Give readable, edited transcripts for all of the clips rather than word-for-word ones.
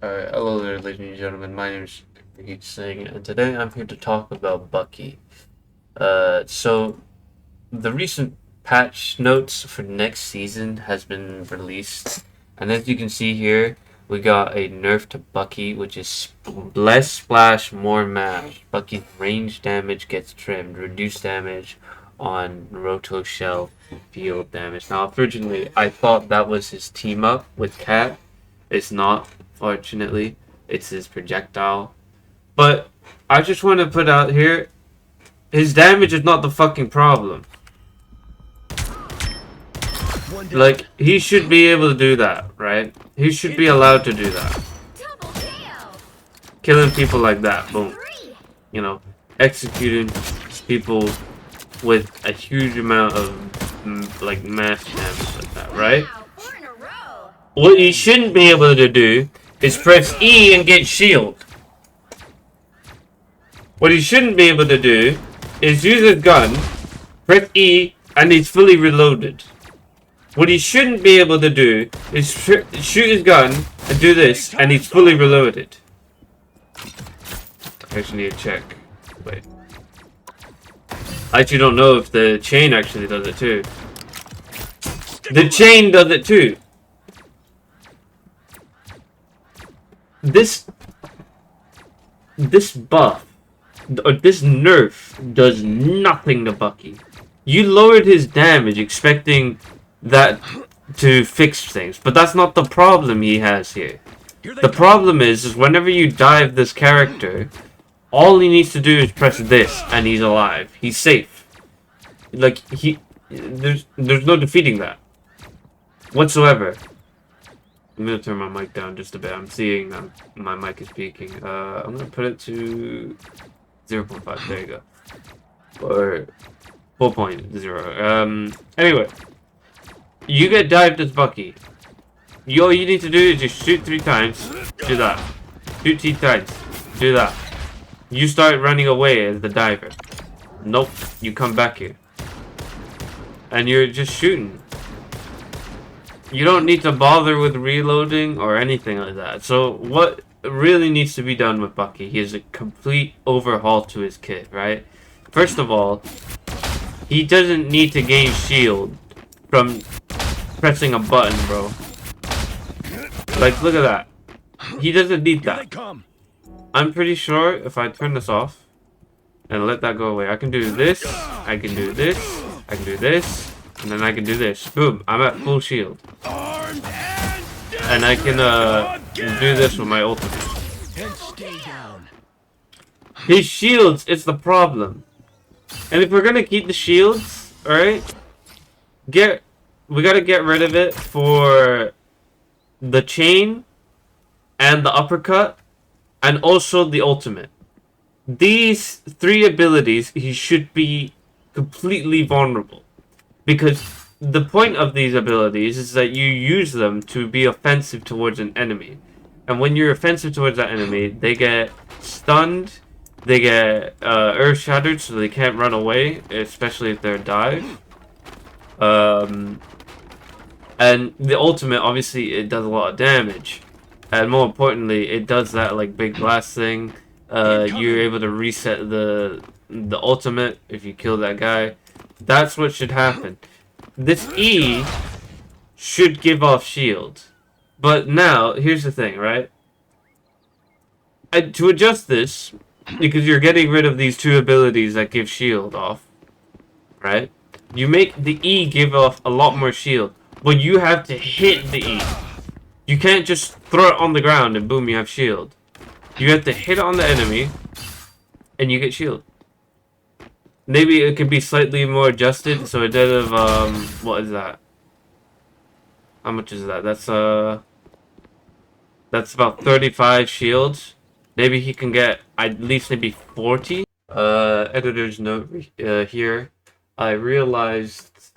Hello there, ladies and gentlemen. My name is Heat Singh, and today I'm here to talk about Bucky. So the recent patch notes for next season has been released, and as you can see here, we got a nerf to Bucky, which is less splash, more mash. Bucky's range damage gets trimmed, reduced damage on Roto Shell field damage. Now, originally, I thought that was his team up with Cat. It's not, fortunately. It's his projectile. But I just want to put out here, his damage is not the fucking problem. Like, he should be able to do that, right? He should be allowed to do that. Killing people like that, boom. You know, executing people with a huge amount of, like, mass damage like that, right? What he shouldn't be able to do is press E and get shield. What he shouldn't be able to do is use his gun, press E, and he's fully reloaded. What he shouldn't be able to do is shoot his gun and do this, and he's fully reloaded. I actually need to check. Wait. I actually don't know if the chain actually does it too. The chain does it too. This buff, or this nerf, does nothing to Bucky. You lowered his damage expecting that to fix things, but that's not the problem he has here. The problem is whenever you dive this character, all he needs to do is press this and he's alive. He's safe. Like, there's no defeating that whatsoever. I'm gonna turn my mic down just a bit. I'm seeing my mic is peaking. I'm gonna put it to 0.5. There you go. Or 4.0. Anyway, you get dived as Bucky. All you need to do is just shoot 3 times. Do that. Shoot 3 times. Do that. You start running away as the diver. Nope. You come back here. And you're just shooting. You don't need to bother with reloading or anything like that. So what really needs to be done with Bucky? He has a complete overhaul to his kit, right? First of all, he doesn't need to gain shield from pressing a button, bro. Like, look at that. He doesn't need that. I'm pretty sure if I turn this off and let that go away, I can do this, I can do this, I can do this, and then I can do this. Boom, I'm at full shield. And I can do this with my ultimate. His shields is the problem. And if we're gonna keep the shields, alright, we gotta get rid of it for the chain and the uppercut and also the ultimate. These 3 abilities, he should be completely vulnerable. Because the point of these abilities is that you use them to be offensive towards an enemy. And when you're offensive towards that enemy, they get stunned, they get earth shattered so they can't run away, especially if they're dive. And the ultimate, obviously, it does a lot of damage. And more importantly, it does that like big blast thing. You're able to reset the ultimate if you kill that guy. That's what should happen. This E should give off shield. But now, here's the thing, right? To adjust this, because you're getting rid of these 2 abilities that give shield off, right? You make the E give off a lot more shield. But you have to hit the E. You can't just throw it on the ground and boom, you have shield. You have to hit it on the enemy and you get shield. Maybe it could be slightly more adjusted, so instead of what is that? How much is that? That's about 35 shields. Maybe he can get at least maybe 40. Editor's note here. I realized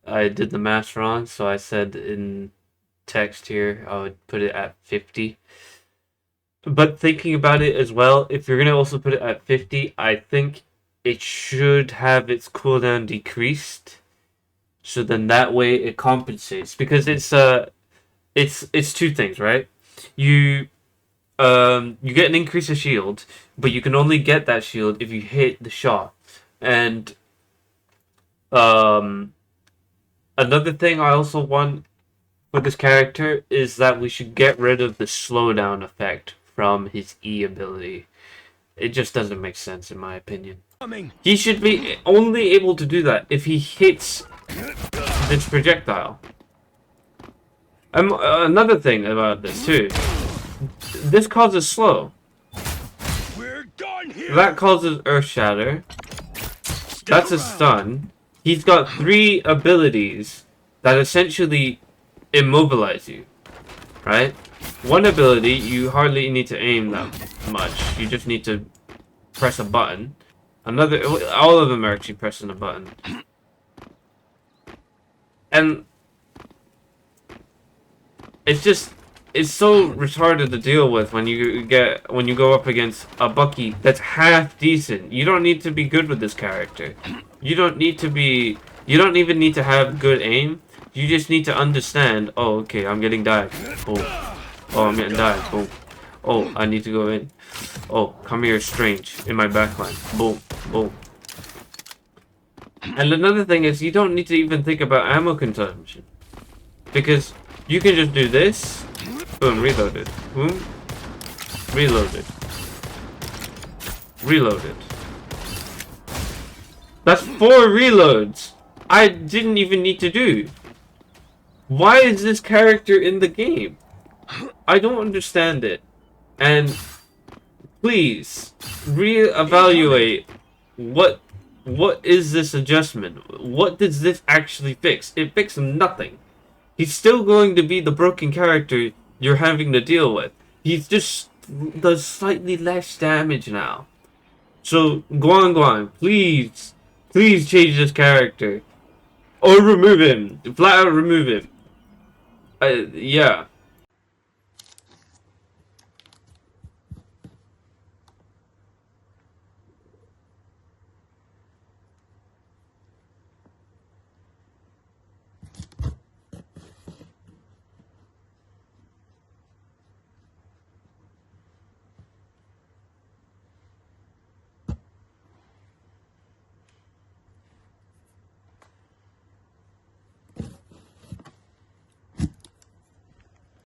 I did the math wrong, so I said in text here I would put it at 50. But thinking about it as well, if you're gonna also put it at 50, I think it should have its cooldown decreased, so then that way it compensates, because it's 2 things, right? You you get an increase of shield, but you can only get that shield if you hit the shot. And another thing I also want for this character is that we should get rid of the slowdown effect from his E ability. It just doesn't make sense in my opinion. He should be only able to do that if he hits this projectile. Another thing about this too. This causes slow. That causes Earth Shatter. That's a stun. He's got 3 abilities that essentially immobilize you, right? One ability, you hardly need to aim that much. You just need to press a button. Another, all of them are actually pressing a button. And it's just, it's so retarded to deal with when you go up against a Bucky that's half decent. You don't need to be good with this character. You don't even need to have good aim. You just need to understand, oh, okay, I'm getting dived. Oh, I'm getting dived. Boom. Oh, I need to go in. Oh, come here, strange, in my backline. Boom, boom. And another thing is, you don't need to even think about ammo consumption. Because you can just do this. Boom, reloaded. Boom. Reloaded. Reloaded. That's 4 reloads I didn't even need to do. Why is this character in the game? I don't understand it. And please reevaluate what is this adjustment? What does this actually fix? It fixed nothing. He's still going to be the broken character you're having to deal with. He's just does slightly less damage now. So Guan, please change this character. Or remove him. Flat out remove him. Yeah.